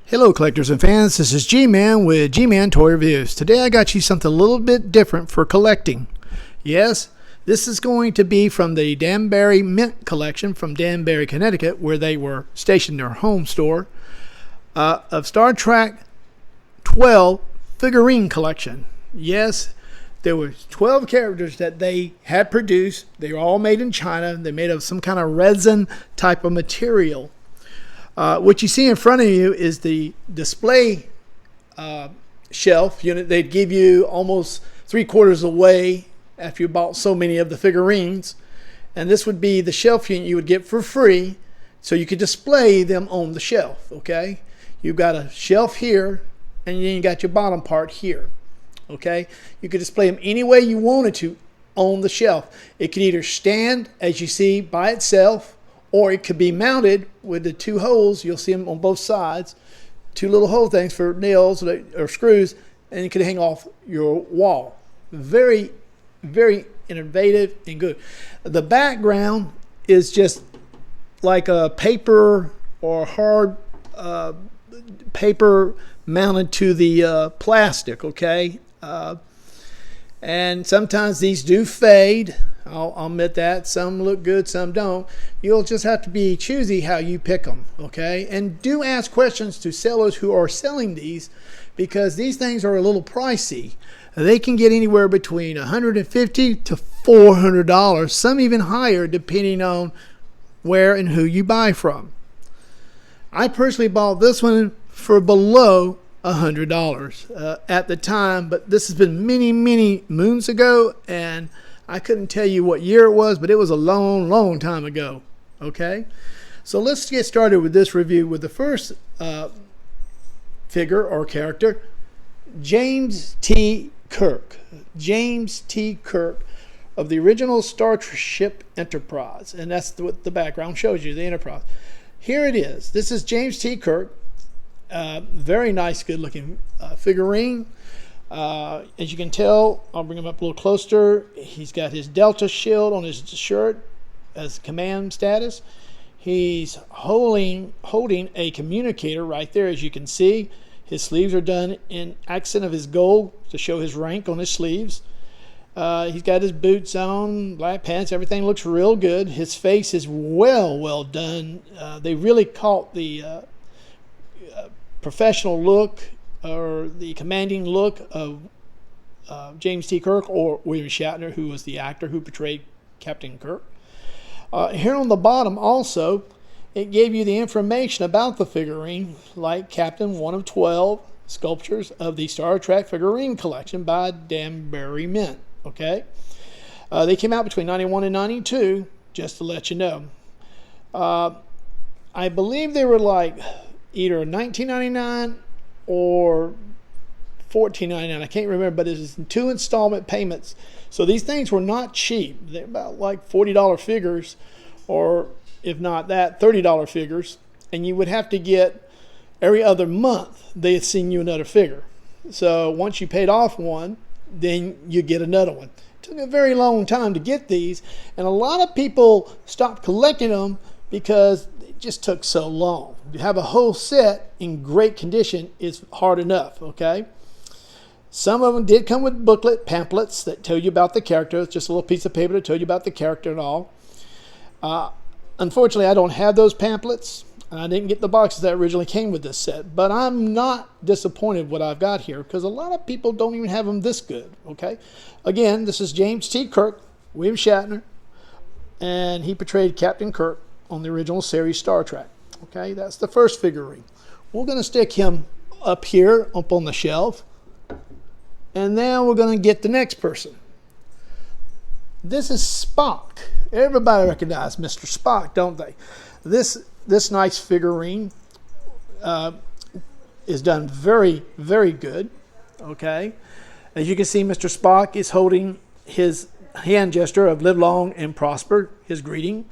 Hello collectors and fans, this is G-Man with G-Man Toy Reviews. Today I got you something a little bit different for collecting. Yes, this is going to be from the Danbury Mint collection from Danbury, Connecticut, where they were stationed their home store, of Star Trek 12 figurine collection. Yes, there were 12 characters that they had produced. They were all made in China. They made of some kind of resin type of material. What you see in front of you is the display shelf unit. They'd give you almost 3/4 away after you bought so many of the figurines. And this would be the shelf unit you would get for free, so you could display them on the shelf. Okay, you've got a shelf here, and then you got your bottom part here. Okay, you could display them any way you wanted to on the shelf. It could either stand, as you see, by itself, or it could be mounted with the two holes. You'll see them on both sides. Two little hole things for nails or screws, and you could hang off your wall. Very, very innovative and good. The background is just like a paper or hard paper mounted to the plastic, okay? And sometimes these do fade. I'll admit that. Some look good, some don't. You'll just have to be choosy how you pick them, okay? And do ask questions to sellers who are selling these, because these things are a little pricey. They can get anywhere between $150 to $400, some even higher, depending on where and who you buy from. I personally bought this one for below $100 at the time, but this has been many, many moons ago, and I couldn't tell you what year it was, but it was a long, long time ago. Okay, so let's get started with this review with the first figure or character, James T. Kirk. James T. Kirk of the original Starship Enterprise, and that's what the background shows you, the Enterprise. Here it is. This is James T. Kirk. Very nice, good-looking figurine. As you can tell, I'll bring him up a little closer. He's got his Delta shield on his shirt as command status. He's holding a communicator right there, as you can see. His sleeves are done in accent of his gold to show his rank on his sleeves. He's got his boots on, black pants. Everything looks real good. His face is well done. They really caught the professional look or the commanding look of James T. Kirk, or William Shatner, who was the actor who portrayed Captain Kirk. Here on the bottom also, it gave you the information about the figurine, like Captain 1 of 12 sculptures of the Star Trek figurine collection by Danbury Mint. Okay, they came out between 91 and 92, just to let you know. I believe they were like either $19.99 or $14.99. I can't remember, but it's in 2 installment payments. So these things were not cheap. They're about like $40 figures, or if not that, $30 figures. And you would have to get every other month they had seen you another figure. So once you paid off one, then you get another one. It took a very long time to get these, and a lot of people stopped collecting them because it just took so long. To have a whole set in great condition is hard enough, okay? Some of them did come with booklet pamphlets that tell you about the character. It's just a little piece of paper to tell you about the character and all. Unfortunately, I don't have those pamphlets, and I didn't get the boxes that originally came with this set. But I'm not disappointed what I've got here, because a lot of people don't even have them this good, okay? Again, this is James T. Kirk, William Shatner, and he portrayed Captain Kirk on the original series Star Trek. Okay, that's the first figurine. We're going to stick him up here, up on the shelf, and then we're going to get the next person. This is Spock. Everybody recognizes Mr. Spock, don't they? This nice figurine is done very, very good. Okay, as you can see, Mr. Spock is holding his hand gesture of "Live long and prosper," his greeting.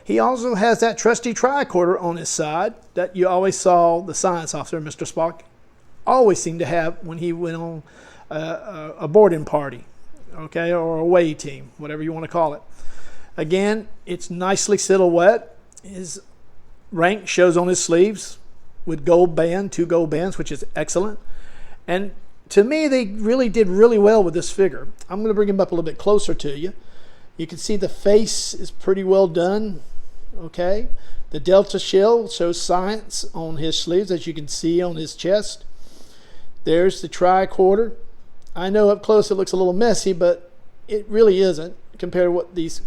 He also has that trusty tricorder on his side that you always saw the science officer, Mr. Spock, always seemed to have when he went on a boarding party, okay, or a away team, whatever you want to call it. Again, it's nicely silhouette. His rank shows on his sleeves with gold band, 2 gold bands, which is excellent. And to me, they really did really well with this figure. I'm going to bring him up a little bit closer to you. You can see the face is pretty well done. Okay. The Delta shell shows science on his sleeves, as you can see on his chest. There's the tricorder. I know up close it looks a little messy, but it really isn't compared to what these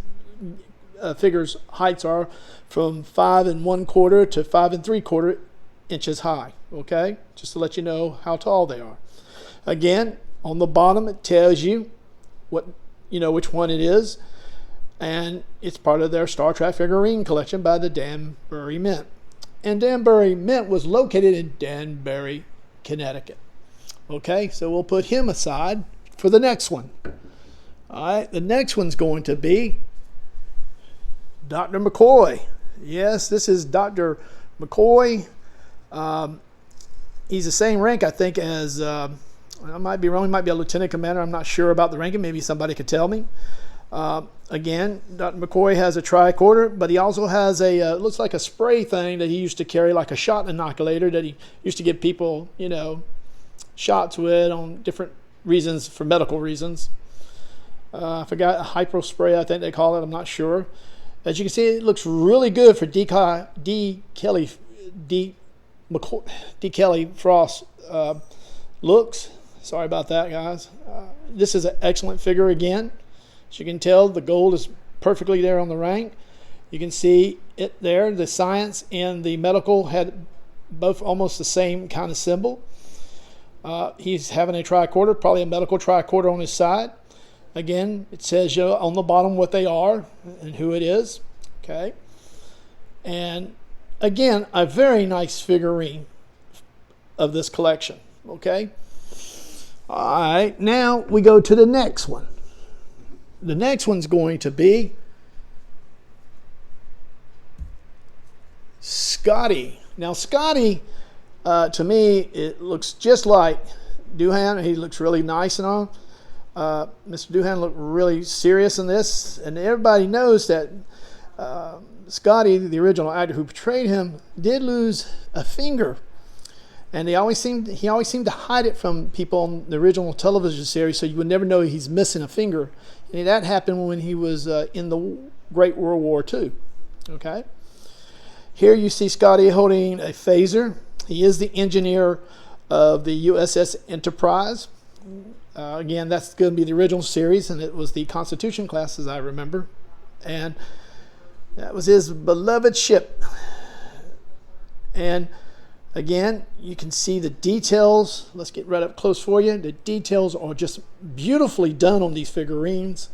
figures' heights are, from 5 1/4 to 5 3/4 inches high. Okay, just to let you know how tall they are. Again, on the bottom it tells you what, which one it is, and it's part of their Star Trek figurine collection by the Danbury Mint. And Danbury Mint was located in Danbury, Connecticut. Okay, so we'll put him aside for the next one. All right, the next one's going to be Dr. McCoy. Yes, this is Dr. McCoy. He's the same rank, I think, as, I might be wrong, he might be a lieutenant commander. I'm not sure about the ranking. Maybe somebody could tell me. Again, Dr. McCoy has a tricorder, but he also has a, looks like a spray thing that he used to carry, like a shot inoculator that he used to give people, shots with on different reasons, for medical reasons. I forgot, a hypo spray, I think they call it. I'm not sure. As you can see, it looks really good for D. Kelly Frost looks. Sorry about that, guys. This is an excellent figure again. As you can tell, the gold is perfectly there on the rank. You can see it there. The science and the medical had both almost the same kind of symbol. He's having a tricorder, probably a medical tricorder on his side. Again, it says on the bottom what they are and who it is. Okay. And again, a very nice figurine of this collection. Okay. All right. Now we go to the next one. The next one's going to be Scotty. Now, Scotty, to me, it looks just like Doohan. He looks really nice and all. Mr. Doohan looked really serious in this, and everybody knows that Scotty, the original actor who portrayed him, did lose a finger, and he always seemed to hide it from people on the original television series, so you would never know he's missing a finger. And that happened when he was in the Great World War II. Okay. Here you see Scotty holding a phaser. He is the engineer of the USS Enterprise. Again, that's going to be the original series, and it was the Constitution class, as I remember. And that was his beloved ship. And again, you can see the details. Let's get right up close for you. The details are just beautifully done on these figurines.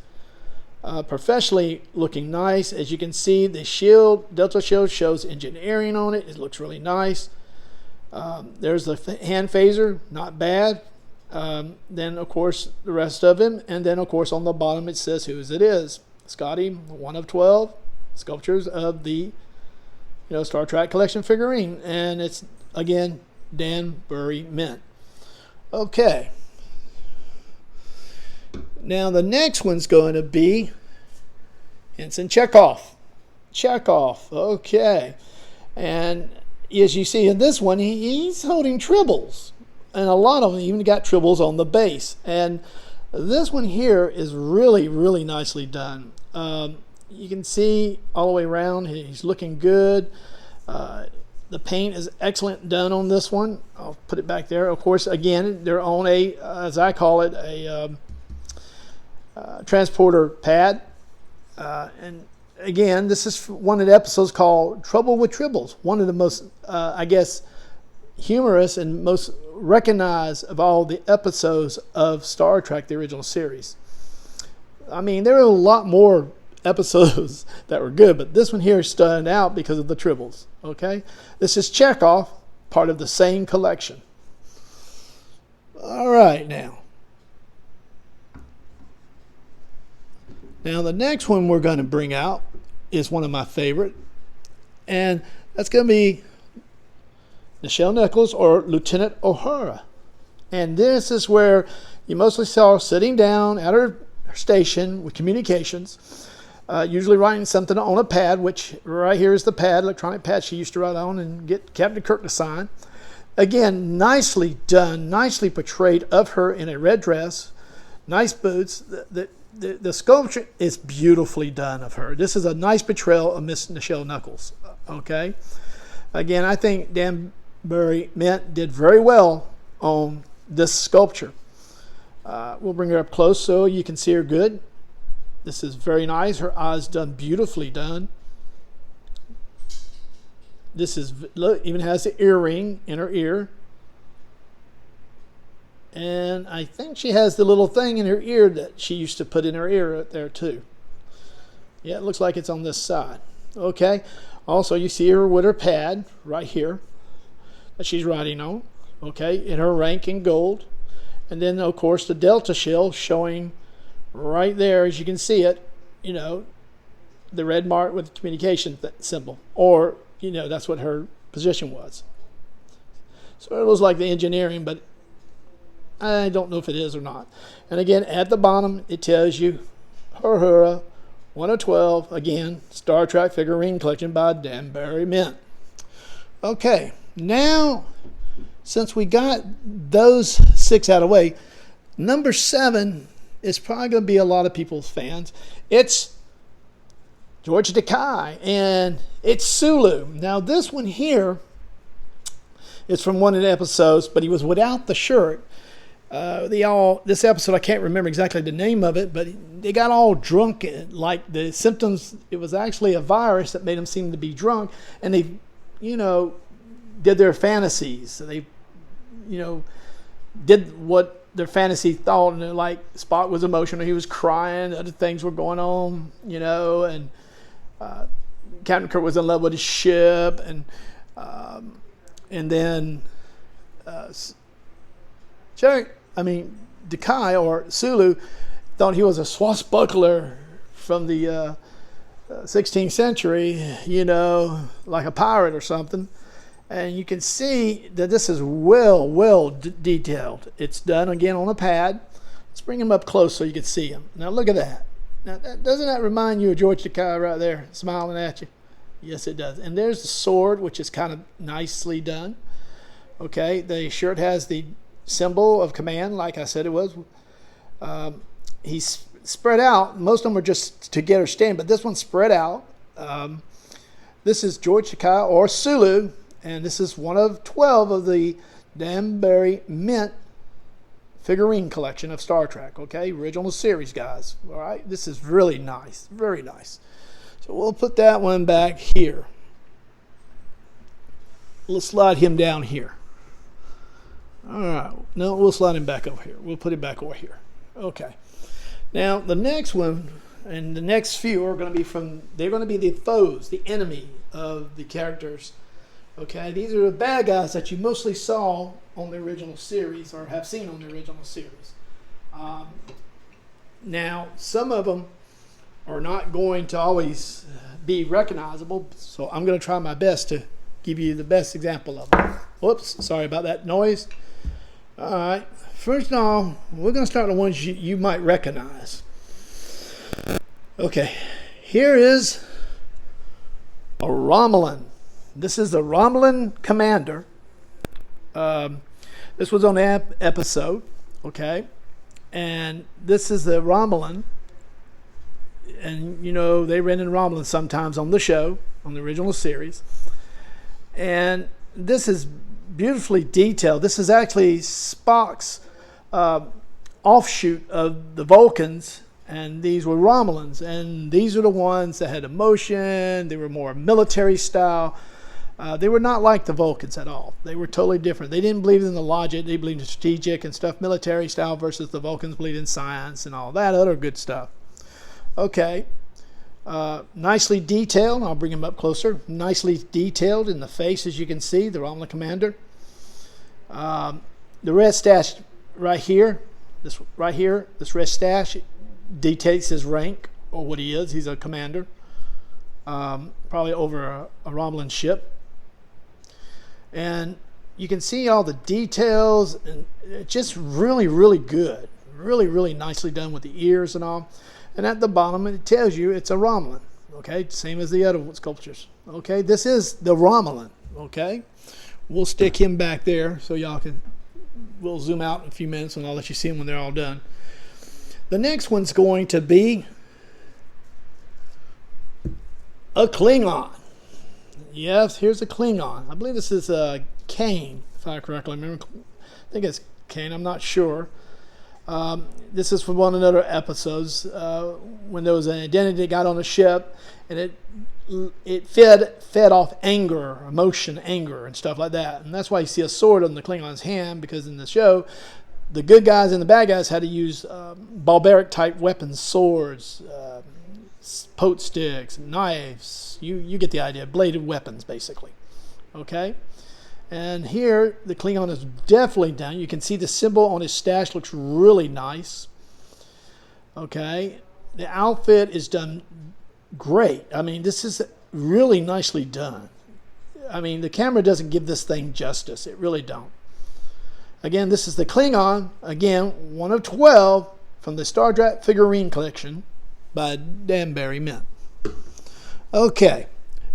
Professionally looking nice. As you can see, the shield, Delta shield, shows engineering on it. It looks really nice. There's the hand phaser, not bad. Then, of course, the rest of him. And then, of course, on the bottom it says whose it is. Scotty, one of 12 sculptures of the Star Trek collection figurine. And it's, again, Danbury Mint. Okay. Now, the next one's going to be Ensign Chekhov. Chekhov, okay. And as you see in this one, he's holding tribbles. And a lot of them even got tribbles on the base. And this one here is really, really nicely done. You can see all the way around, he's looking good. The paint is excellent done on this one. I'll put it back there. Of course, again, they're on a, as I call it, a transporter pad. And again, this is one of the episodes called Trouble with Tribbles. One of the most, I guess, humorous and most recognized of all the episodes of Star Trek, the original series. I mean, there are a lot more episodes that were good, but this one here stood out because of the tribbles. Okay, this is Chekhov, part of the same collection. All right, now the next one we're going to bring out is one of my favorite, and that's going to be Nichelle Nichols, or Lieutenant Uhura. And this is where you mostly saw her sitting down at her station with communications. usually writing something on a pad, which right here is the pad, electronic pad she used to write on and get Captain Kirk to sign. Again, nicely done, nicely portrayed of her in a red dress, nice boots. The sculpture is beautifully done of her. This is a nice portrayal of Miss Nichelle Nichols. Okay. Again, I think Danbury Mint did very well on this sculpture. We'll bring her up close so you can see her good. This is very nice. Her eyes done beautifully done. This is, look, even has the earring in her ear. And I think she has the little thing in her ear that she used to put in her ear right there too. Yeah, it looks like it's on this side. Okay. Also, you see her with her pad right here that she's writing on. Okay, in her rank in gold. And then, of course, the Delta shell showing right there, as you can see it, you know, the red mark with the communication symbol. Or, you know, that's what her position was. So it was like the engineering, but I don't know if it is or not. And again, at the bottom, it tells you Uhura 112, again, Star Trek figurine collection by Danbury Mint. Okay, now, since we got those 6 out of the way, number 7 is probably going to be a lot of people's fans. It's George Takei, and it's Sulu. Now, this one here is from one of the episodes, but he was without the shirt. This episode, I can't remember exactly the name of it, but they got all drunk. Like the symptoms, it was actually a virus that made them seem to be drunk, and they, you know, did their fantasies. So they, you know, did what their fantasy thought, and like Spock was emotional, he was crying, other things were going on, you know, and Captain Kirk was in love with his ship, and then Takei, or Sulu, thought he was a swashbuckler from the 16th century, you know, like a pirate or something. And you can see that this is well detailed. It's done again on a pad. Let's bring him up close so you can see him. Now look at that. Now, doesn't that remind you of George Takei right there, smiling at you? Yes, it does. And there's the sword, which is kind of nicely done. Okay, the shirt has the symbol of command, like I said it was. He's spread out. Most of them are just to get her stand, but this one's spread out. This is George Chika, or Sulu, and this is one of 12 of the Danbury Mint figurine collection of Star Trek. Okay, original series, guys. All right, this is really nice, very nice. So we'll put that one back here. We'll slide him down here. All right, no, we'll slide him back over here. We'll put him back over here. Okay. Now the next one and the next few are going to be they're going to be the foes, the enemy of the characters. Okay, these are the bad guys that you mostly saw on the original series, or have seen on the original series. Now, some of them are not going to always be recognizable, so I'm going to try my best to give you the best example of them. Whoops, sorry about that noise. All right, first of all, we're going to start with the ones you might recognize. Okay, here is a Romulan. This is the Romulan commander. This was on the episode, okay? And this is the Romulan. And, you know, they ran in Romulan sometimes on the show, on the original series. And this is beautifully detailed. This is actually Spock's offshoot of the Vulcans, and these were Romulans. And these are the ones that had emotion. They were more military style. They were not like the Vulcans at all. They were totally different. They didn't believe in the logic. They believed in strategic and stuff, military style, versus the Vulcans believed in science and all that other good stuff. Okay. Nicely detailed. I'll bring him up closer. Nicely detailed in the face, as you can see, the Romulan commander. The red stash right here, this red stash dictates his rank, or what he is. He's a commander. Probably over a Romulan ship. And you can see all the details, and it's just really good. Really nicely done with the ears and all. And at the bottom, it tells you it's a Romulan. Okay, same as the other sculptures. Okay, this is the Romulan. Okay, we'll stick him back there so y'all can. We'll zoom out in a few minutes and I'll let you see them when they're all done. The next one's going to be a Klingon. Yes, here's a Klingon. I believe this is Kane, if I correctly remember. I think it's Kane. I'm not sure. This is from one of the other episodes when there was an identity that got on a ship, and it fed off anger, emotion, anger, and stuff like that. And that's why you see a sword on the Klingon's hand, because in the show, the good guys and the bad guys had to use barbaric type weapons, swords, pote sticks, knives. You get the idea. Bladed weapons, basically. Okay? And here, the Klingon is definitely done. You can see the symbol on his stash looks really nice. Okay? The outfit is done great. I mean, this is really nicely done. I mean, the camera doesn't give this thing justice. It really don't. Again, this is the Klingon. Again, one of 12 from the Star Trek Figurine collection by Danbury Mint. Okay.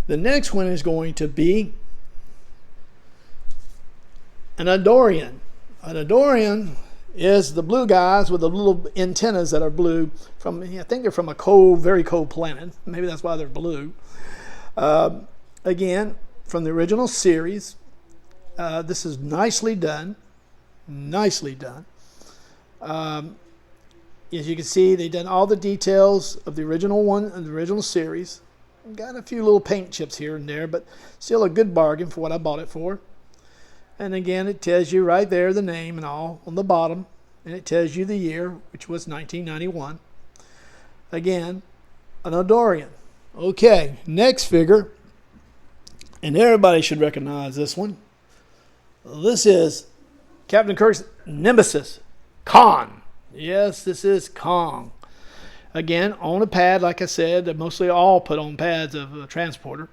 The next one is going to be an Adorian. An Adorian is the blue guys with the little antennas that are blue. I think they're from a cold, very cold planet. Maybe that's why they're blue. Again, from the original series. This is nicely done. Nicely done. As you can see, they've done all the details of the original one and the original series. Got a few little paint chips here and there, but still a good bargain for what I bought it for. And again, it tells you right there the name and all on the bottom. And it tells you the year, which was 1991. Again, an Adorian. Okay, next figure. And everybody should recognize this one. This is Captain Kirk's nemesis, Khan. Yes, this is Khan. Again, on a pad, like I said, they're mostly all put on pads of a transporter.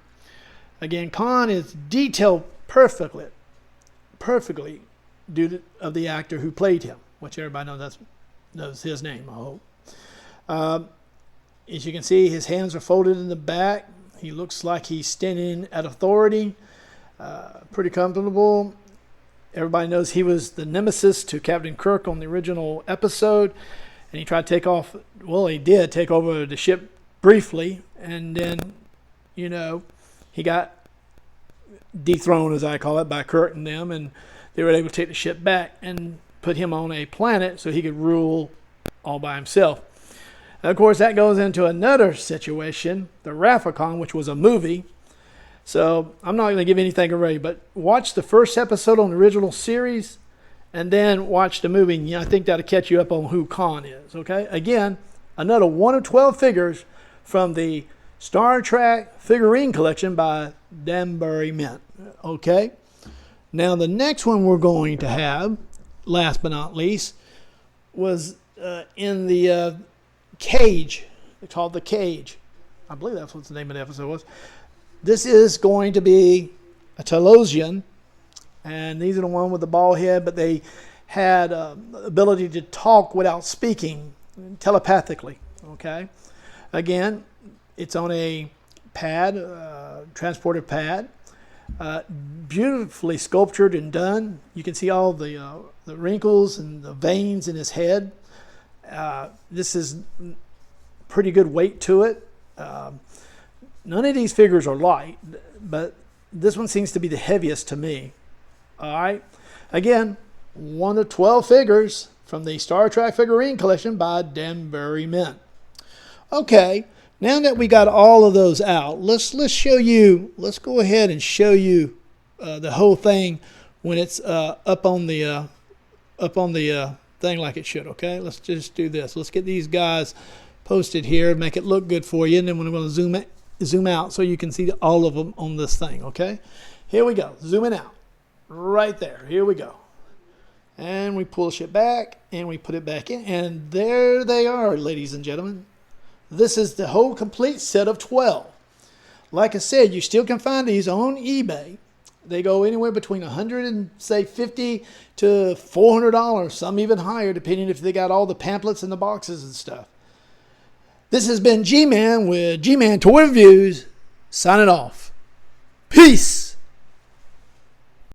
Again, Khan is detailed perfectly due to the actor who played him, which everybody knows his name, I hope. As you can see, his hands are folded in the back. He looks like he's standing at authority, pretty comfortable. Everybody knows he was the nemesis to Captain Kirk on the original episode, and he tried to take off. Well, he did take over the ship briefly, and then, he got dethroned, as I call it, by Kirk and them, and they were able to take the ship back and put him on a planet so he could rule all by himself. And of course, that goes into another situation, the Rafficon, which was a movie. So I'm not going to give anything away, but watch the first episode on the original series and then watch the movie. And I think that'll catch you up on who Khan is. Okay? Again, another 1 of 12 figures from the Star Trek Figurine collection by Danbury Mint. Okay? Now, the next one we're going to have, last but not least, was in the Cage. It's called the Cage. I believe that's what the name of the episode was. This is going to be a Talosian, and these are the one with the bald head, but they had ability to talk without speaking, telepathically. Okay, again, it's on a pad, transporter pad, beautifully sculptured and done. You can see all the wrinkles and the veins in his head. This is pretty good weight to it. None of these figures are light, but this one seems to be the heaviest to me. All right. Again, 1 of 12 figures from the Star Trek Figurine collection by Danbury Mint. Okay, now that we got all of those out, let's show you. Let's go ahead and show you the whole thing when it's up on the thing like it should. Okay, let's just do this. Let's get these guys posted here, make it look good for you, and then we're going to zoom out so you can see all of them on this thing. Okay, here we go. Zooming out right there. Here we go. And we pull the shit back and we put it back in, and there they are, ladies and gentlemen. This is the whole complete set of 12. Like I said, you still can find these on eBay. They go anywhere between $150 to $400, some even higher, depending if they got all the pamphlets and the boxes and stuff. This has been G-Man with G-Man Toy Reviews, signing off. Peace!